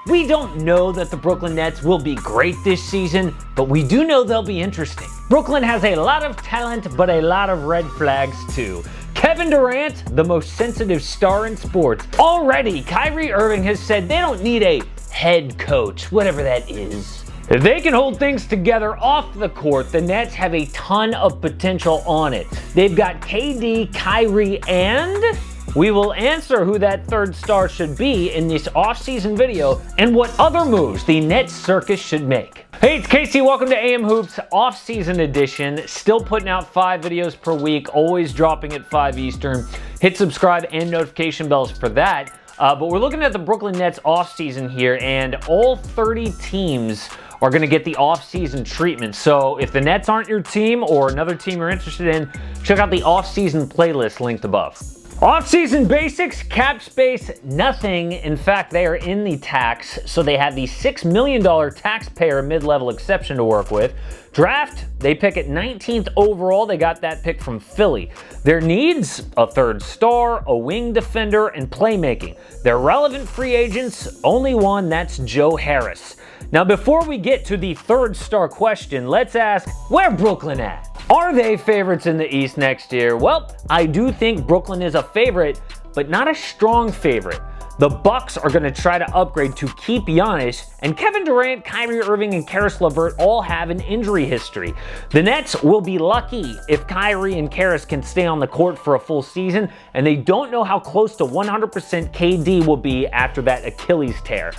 We don't know that the Brooklyn Nets will be great this season, but we do know they'll be interesting. Brooklyn has a lot of talent, but a lot of red flags too. Kevin Durant, the most sensitive star in sports. Already, Kyrie Irving has said they don't need a head coach, whatever that is. If they can hold things together off the court, the Nets have a ton of potential on it. They've got KD, Kyrie, and we will answer who that third star should be in this offseason video and what other moves the Nets circus should make. Hey, it's Casey. Welcome to AM Hoops Offseason Edition. Still putting out 5 videos per week, always dropping at 5 Eastern. Hit subscribe and notification bells for that. But we're looking at the Brooklyn Nets offseason here, and all 30 teams are going to get the offseason treatment. So if the Nets aren't your team or another team you're interested in, check out the offseason playlist linked above. Offseason basics, cap space, nothing. In fact, they are in the tax, so they have the $6 million taxpayer mid-level exception to work with. Draft, they pick at 19th overall. They got that pick from Philly. Their needs, a third star, a wing defender, and playmaking. Their relevant free agents, only one, that's Joe Harris. Now, before we get to the third star question, let's ask, where Brooklyn at? Are they favorites in the East next year? Well, I do think Brooklyn is a favorite, but not a strong favorite. The Bucks are going to try to upgrade to keep Giannis, and Kevin Durant, Kyrie Irving, and Caris LeVert all have an injury history. The Nets will be lucky if Kyrie and Caris can stay on the court for a full season, and they don't know how close to 100% KD will be after that Achilles tear.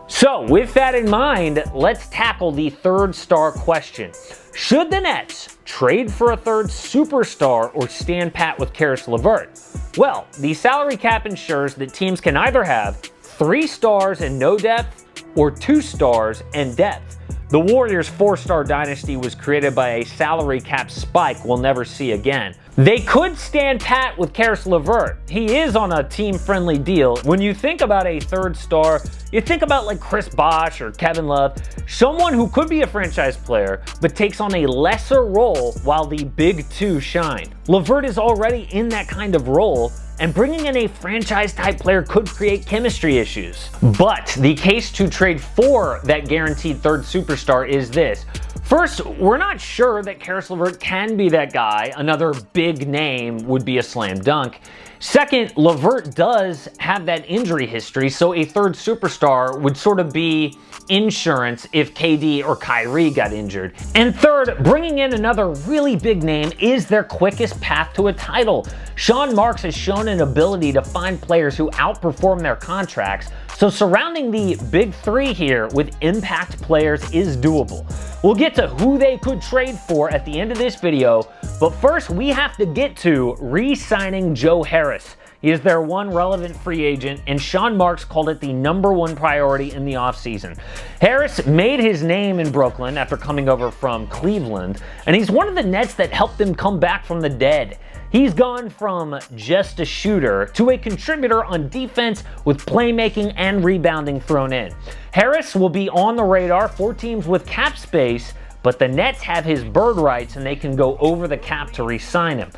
So, with that in mind, let's tackle the third star question. Should the Nets trade for a third superstar or stand pat with Caris LeVert? Well, the salary cap ensures that teams can either have 3 stars and no depth or 2 stars and depth. The Warriors' 4-star dynasty was created by a salary cap spike we'll never see again. They could stand pat with Caris LeVert. He is on a team-friendly deal. When you think about a third star, you think about like Chris Bosh or Kevin Love, someone who could be a franchise player, but takes on a lesser role while the big two shine. LeVert is already in that kind of role, and bringing in a franchise-type player could create chemistry issues. But the case to trade for that guaranteed third superstar is this. First, we're not sure that Caris LeVert can be that guy. Another big name would be a slam dunk. Second, LeVert does have that injury history, so a third superstar would sort of be insurance if KD or Kyrie got injured. And third, bringing in another really big name is their quickest path to a title. Sean Marks has shown an ability to find players who outperform their contracts, so surrounding the big 3 here with impact players is doable. We'll get to who they could trade for at the end of this video, but first we have to get to re-signing Joe Harris. He is their one relevant free agent, and Sean Marks called it the #1 priority in the offseason. Harris made his name in Brooklyn after coming over from Cleveland, and he's one of the Nets that helped them come back from the dead. He's gone from just a shooter to a contributor on defense with playmaking and rebounding thrown in. Harris will be on the radar for teams with cap space, but the Nets have his bird rights and they can go over the cap to re-sign him.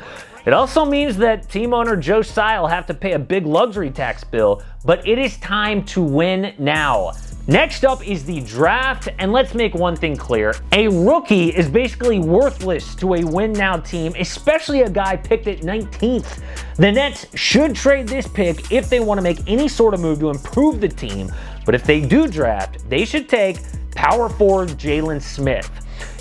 It also means that team owner Joe Tsai will have to pay a big luxury tax bill, but it is time to win now. Next up is the draft, and let's make one thing clear. A rookie is basically worthless to a win-now team, especially a guy picked at 19th. The Nets should trade this pick if they want to make any sort of move to improve the team, but if they do draft, they should take power forward Jalen Smith.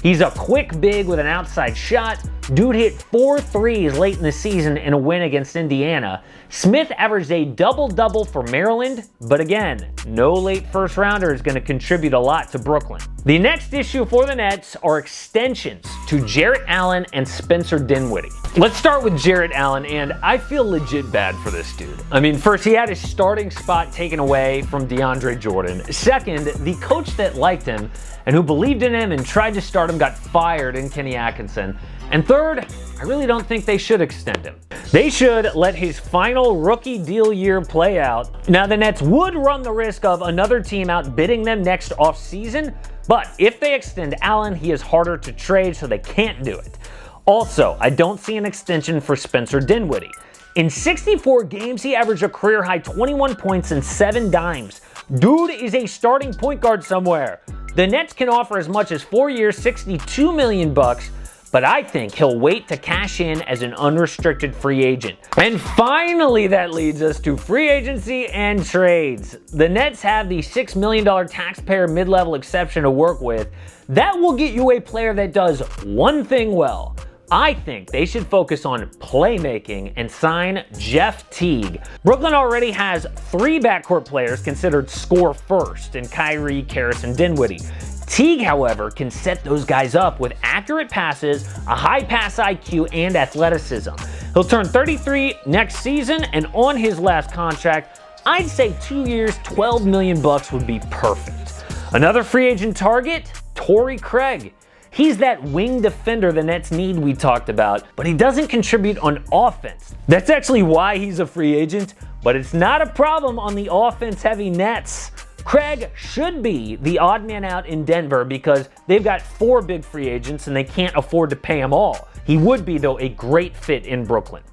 He's a quick big with an outside shot. Dude hit 4 threes late in the season in a win against Indiana. Smith averaged a double-double for Maryland, but again, no late first rounder is going to contribute a lot to Brooklyn. The next issue for the Nets are extensions to Jarrett Allen and Spencer Dinwiddie. Let's start with Jarrett Allen, and I feel legit bad for this dude. I mean, first, he had his starting spot taken away from DeAndre Jordan. Second, the coach that liked him and who believed in him and tried to start him got fired in Kenny Atkinson. And third, I really don't think they should extend him. They should let his final rookie deal year play out. Now, the Nets would run the risk of another team outbidding them next offseason, but if they extend Allen, he is harder to trade, so they can't do it. Also, I don't see an extension for Spencer Dinwiddie. In 64 games, he averaged a career-high 21 points and 7 dimes. Dude is a starting point guard somewhere. The Nets can offer as much as 4 years, $62 million, but I think he'll wait to cash in as an unrestricted free agent. And finally, that leads us to free agency and trades. The Nets have the $6 million taxpayer mid-level exception to work with. That will get you a player that does one thing well. I think they should focus on playmaking and sign Jeff Teague. Brooklyn already has 3 backcourt players considered score first in Kyrie, Caris, and Dinwiddie. Teague, however, can set those guys up with accurate passes, a high pass IQ, and athleticism. He'll turn 33 next season, and on his last contract, I'd say 2 years, $12 million would be perfect. Another free agent target, Torrey Craig. He's that wing defender the Nets need we talked about, but he doesn't contribute on offense. That's actually why he's a free agent, but it's not a problem on the offense-heavy Nets. Craig should be the odd man out in Denver because they've got 4 big free agents and they can't afford to pay them all. He would be, though, a great fit in Brooklyn.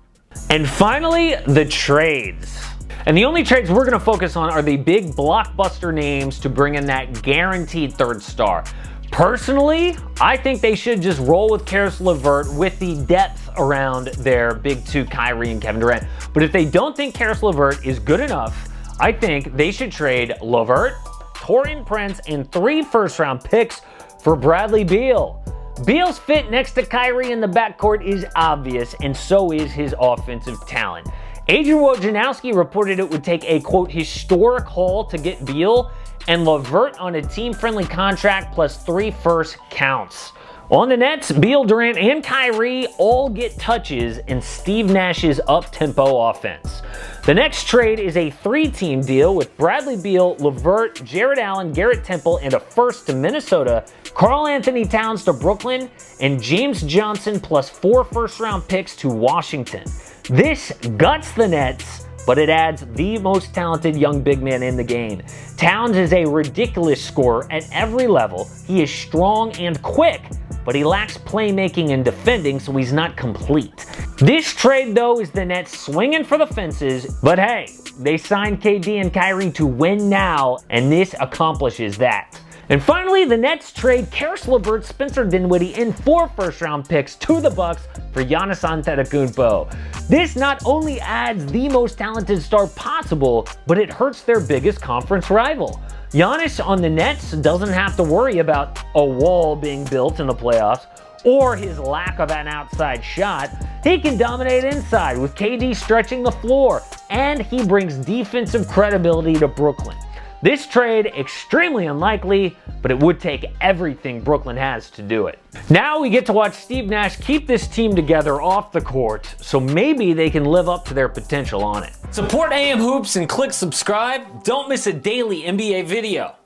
And finally, the trades. And the only trades we're going to focus on are the big blockbuster names to bring in that guaranteed third star. Personally, I think they should just roll with Caris LeVert with the depth around their big 2, Kyrie and Kevin Durant. But if they don't think Caris LeVert is good enough, I think they should trade LeVert, Taurean Prince, and 3 first-round picks for Bradley Beal. Beal's fit next to Kyrie in the backcourt is obvious, and so is his offensive talent. Adrian Wojnarowski reported it would take a, quote, historic haul to get Beal, and LeVert on a team-friendly contract plus 3 first counts. On the Nets, Beal, Durant, and Kyrie all get touches in Steve Nash's up-tempo offense. The next trade is a 3-team deal with Bradley Beal, LeVert, Jarrett Allen, Garrett Temple, and a first to Minnesota, Karl Anthony Towns to Brooklyn, and James Johnson plus 4 first-round picks to Washington. This guts the Nets, but it adds the most talented young big man in the game. Towns is a ridiculous scorer at every level. He is strong and quick, but he lacks playmaking and defending, so he's not complete. This trade, though, is the Nets swinging for the fences, but hey, they signed KD and Kyrie to win now, and this accomplishes that. And finally, the Nets trade Caris LeVert, Spencer Dinwiddie, and 4 first-round picks to the Bucks for Giannis Antetokounmpo. This not only adds the most talented star possible, but it hurts their biggest conference rival. Giannis on the Nets doesn't have to worry about a wall being built in the playoffs or his lack of an outside shot. He can dominate inside with KD stretching the floor, and he brings defensive credibility to Brooklyn. This trade, extremely unlikely, but it would take everything Brooklyn has to do it. Now we get to watch Steve Nash keep this team together off the court, so maybe they can live up to their potential on it. Support AM Hoops and click subscribe. Don't miss a daily NBA video.